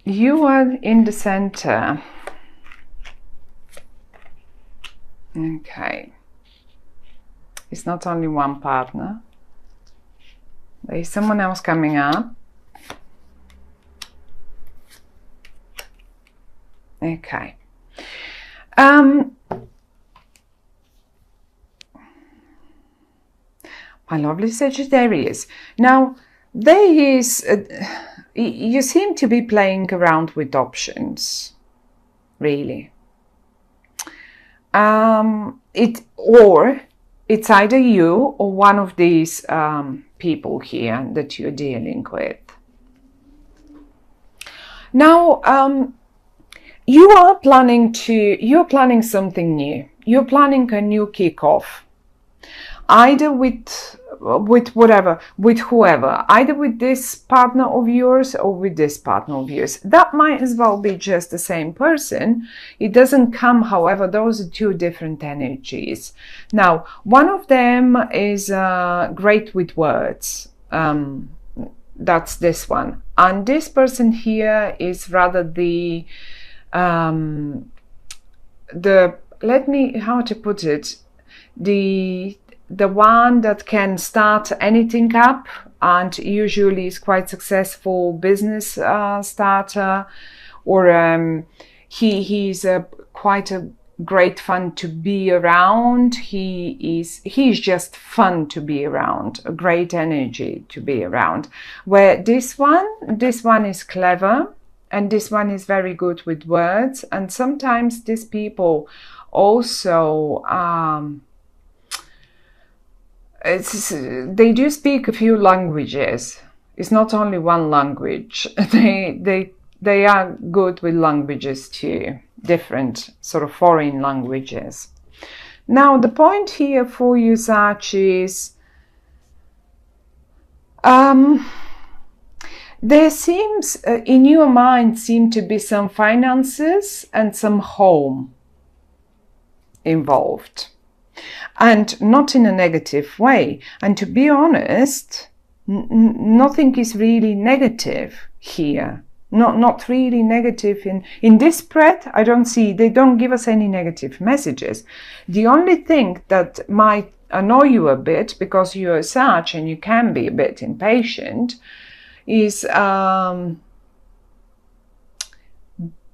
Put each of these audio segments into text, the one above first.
You are in the center. Okay. It's not only one partner. There is someone else coming up. Okay. My lovely Sagittarius. Now, there is, you seem to be playing around with options, really. It's either you or one of these people here that you're dealing with. Now, you're planning something new. You're planning a new kickoff, either with whoever, either with this partner of yours or with this partner of yours. That might as well be just the same person. It doesn't come, however, those are two different energies. Now, one of them is great with words. That's this one. And this person here is rather how to put it, the one that can start anything up and usually is quite successful business starter, or he's quite a great fun to be around. He's just fun to be around, a great energy to be around. Where this one is clever, and this one is very good with words, and sometimes these people also they do speak a few languages. It's not only one language. They are good with languages too, different sort of foreign languages. Now, the point here for you, Sag, is there seems, in your mind, seem to be some finances and some home involved. And not in a negative way. And to be honest, nothing is really negative here. Not really negative in this spread. I don't see, they don't give us any negative messages. The only thing that might annoy you a bit, because you're Sag and you can be a bit impatient, is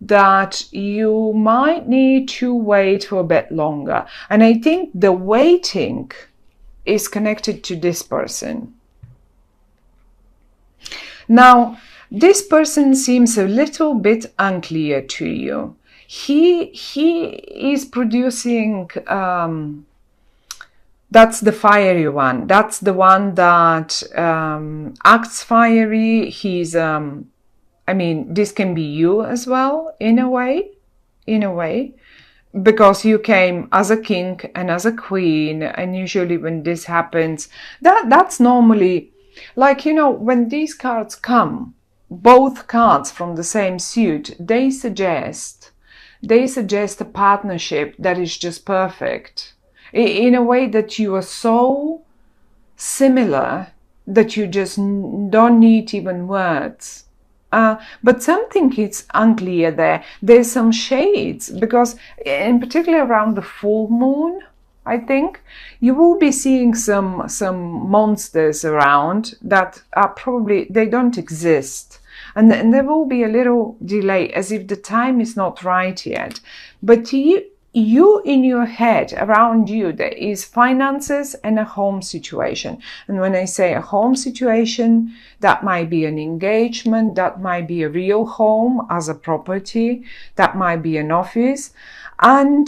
that you might need to wait for a bit longer. And I think the waiting is connected to this person. Now, this person seems a little bit unclear to you. He is producing, that's the fiery one. That's the one that acts fiery. He's I mean, this can be you as well, in a way, because you came as a king and as a queen, and usually when this happens, that's normally, like, you know, when these cards come, both cards from the same suit, they suggest a partnership that is just perfect, in a way that you are so similar that you just don't need even words. But something is unclear there. There's some shades, because in particular around the full moon, I think, you will be seeing some monsters around that are probably, they don't exist. And there will be a little delay, as if the time is not right yet. But you in your head, around you, there is finances and a home situation. And when I say a home situation, that might be an engagement, that might be a real home as a property, that might be an office. And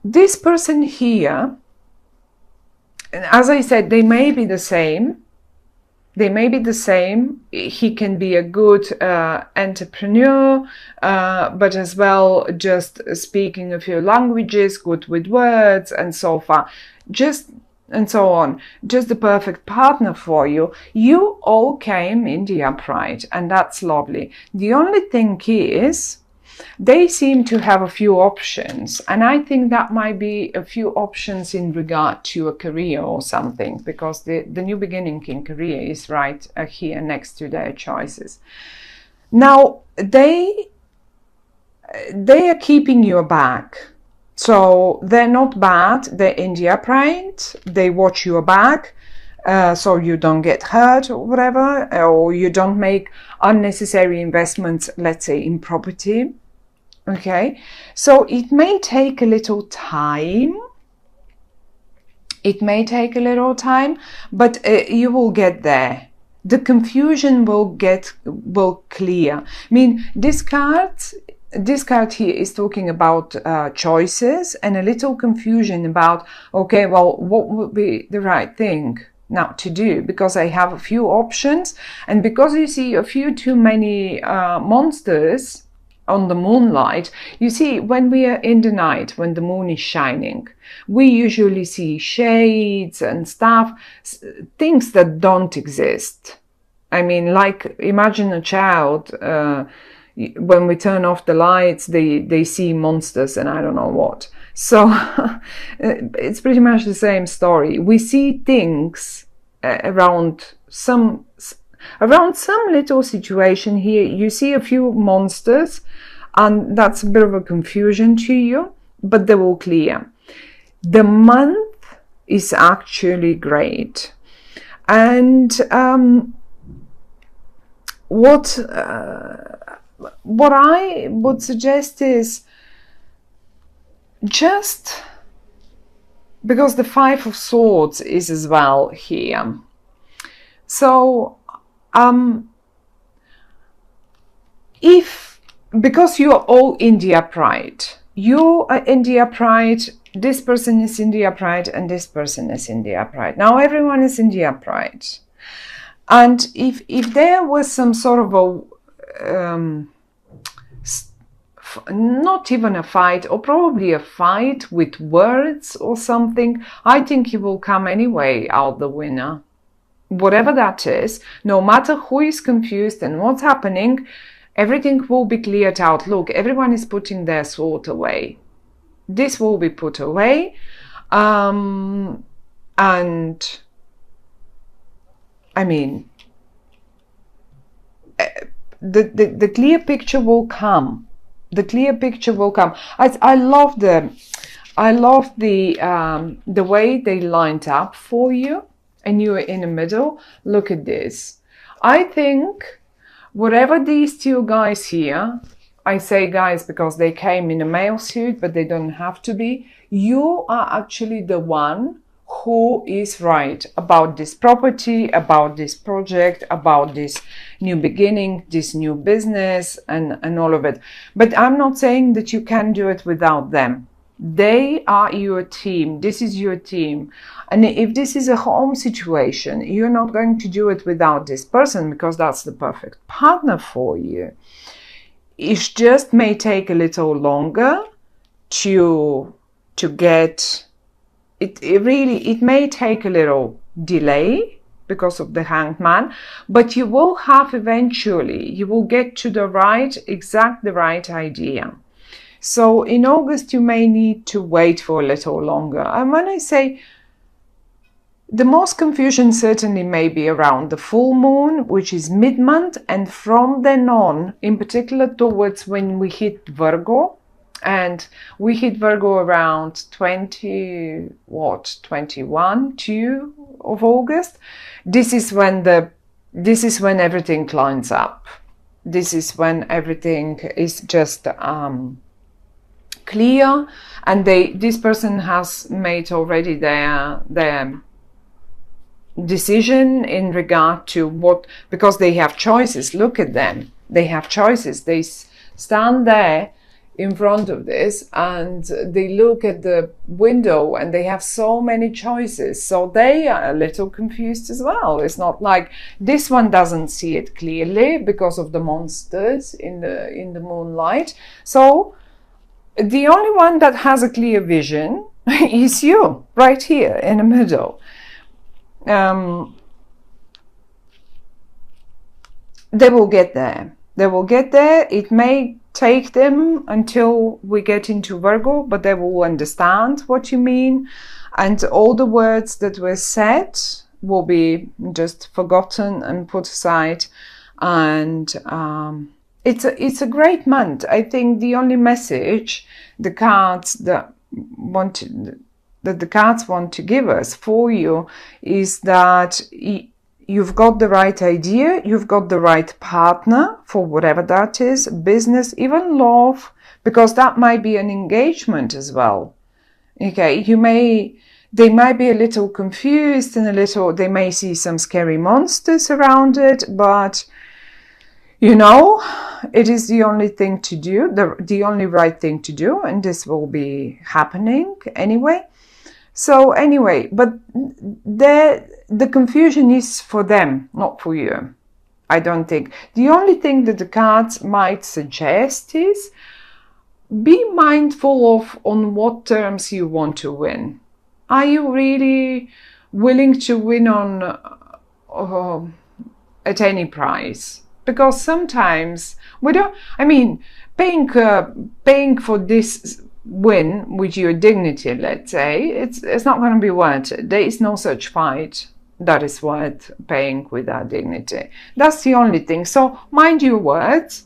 this person here, as I said, they may be the same. He can be a good entrepreneur, but as well just speaking a few languages, good with words and so far, and so on. Just the perfect partner for you. You all came in the upright, and that's lovely. The only thing is they seem to have a few options, and I think that might be a few options in regard to a career or something, because the new beginning in career is right here next to their choices. Now they are keeping your back, so they're not bad, they're in the upright, they watch your back, so you don't get hurt or whatever, or you don't make unnecessary investments, let's say in property. Okay, so it may take a little time. It may take a little time, but you will get there. The confusion will clear. I mean, this card here is talking about choices and a little confusion about, okay, well, what would be the right thing now to do, because I have a few options, and because you see a few too many monsters on the moonlight. You see, when we are in the night, when the moon is shining, we usually see shades and stuff, things that don't exist. I mean, like, imagine a child, when we turn off the lights, they see monsters and I don't know what. So it's pretty much the same story. We see things around some little situation here. You see a few monsters, and that's a bit of a confusion to you, but they will clear. The month is actually great, and what I would suggest is, just because the Five of Swords is as well here, so because you are all in the upright, you are in the upright, this person is in the upright, and this person is in the upright. Now everyone is in the upright, and if there was some sort of a not even a fight, or probably a fight with words or something, I think you will come anyway out the winner. Whatever that is, no matter who is confused and what's happening, everything will be cleared out. Look, everyone is putting their sword away. This will be put away, and I mean, the clear picture will come. The clear picture will come. I love the way they lined up for you, and you are in the middle. Look at this. I think whatever these two guys here, I say guys because they came in a male suit, but they don't have to be. You are actually the one who is right about this property, about this project, about this new beginning, this new business, and all of it. But I'm not saying that you can do it without them. They are your team. This is your team. And if this is a home situation, you're not going to do it without this person, because that's the perfect partner for you. It just may take a little longer to get it. It may take a little delay because of the Hanged Man, but you will have eventually, you will get to the right idea. So in August, you may need to wait for a little longer. And when I say the most confusion certainly may be around the full moon, which is mid-month, and from then on, in particular towards when we hit Virgo, and we hit Virgo around 21, 2 of August. This is when everything climbs up. This is when everything is just clear, and this person has made already their decision in regard to what, because they have choices. Look at them, they have choices. They stand there in front of this and they look at the window and they have so many choices, so they are a little confused as well. It's not like this one doesn't see it clearly because of the monsters in the moonlight. So the only one that has a clear vision is you, right here in the middle. They will get there. They will get there. It may take them until we get into Virgo, but they will understand what you mean. And all the words that were said will be just forgotten and put aside. And it's a great month. I think the only message the cards that the cards want to give us for you is that you've got the right idea, you've got the right partner for whatever that is, business, even love, because that might be an engagement as well. Okay, they might be a little confused and they may see some scary monsters around it, but you know, it is the only thing to do, the only right thing to do, and this will be happening anyway. So anyway, but the confusion is for them, not for you. I don't think. The only thing that the cards might suggest is be mindful of on what terms you want to win. Are you really willing to win on at any price? Because sometimes we don't. I mean, paying for this win with your dignity, let's say, it's not going to be worth it. There is no such fight that is worth paying with our dignity. That's the only thing. So mind your words,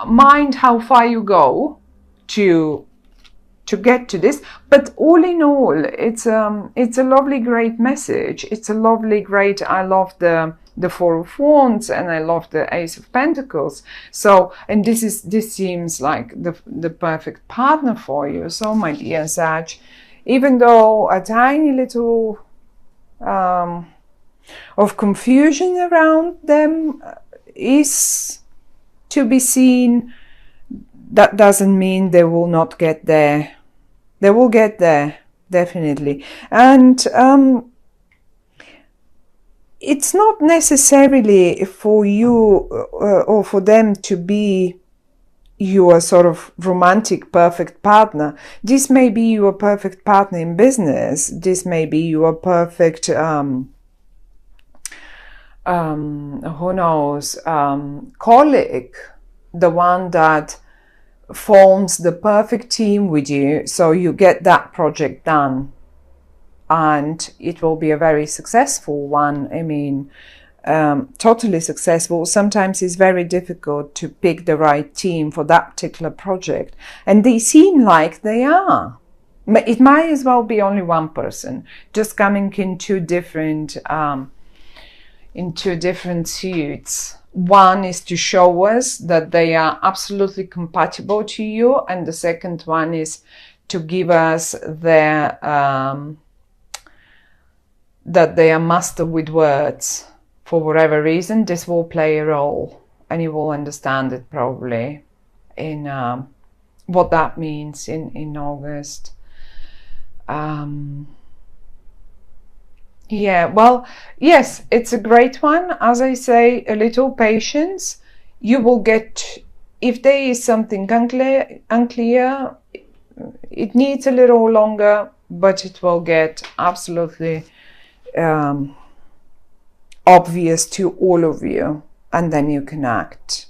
mind how far you go to get to this. But all in all, it's a lovely, great message. It's a lovely, great. I love the Four of Wands and I love the Ace of Pentacles. So, and this seems like the perfect partner for you. So, my dear Sag, even though a tiny little of confusion around them is to be seen, that doesn't mean they will not get there. They will get there, definitely. And it's not necessarily for you or for them to be your sort of romantic perfect partner. This may be your perfect partner in business. This may be your perfect who knows, colleague, the one that forms the perfect team with you, so you get that project done and it will be a very successful one. I mean, totally successful. Sometimes it's very difficult to pick the right team for that particular project, and they seem like they are. It might as well be only one person just coming in two different suits. One is to show us that they are absolutely compatible to you, and the second one is to give us their that they are master with words. For whatever reason, this will play a role, and you will understand it probably in what that means in August. Yeah, well, yes, it's a great one. As I say, a little patience. You will get, if there is something unclear, it needs a little longer, but it will get absolutely obvious to all of you, and then you can act.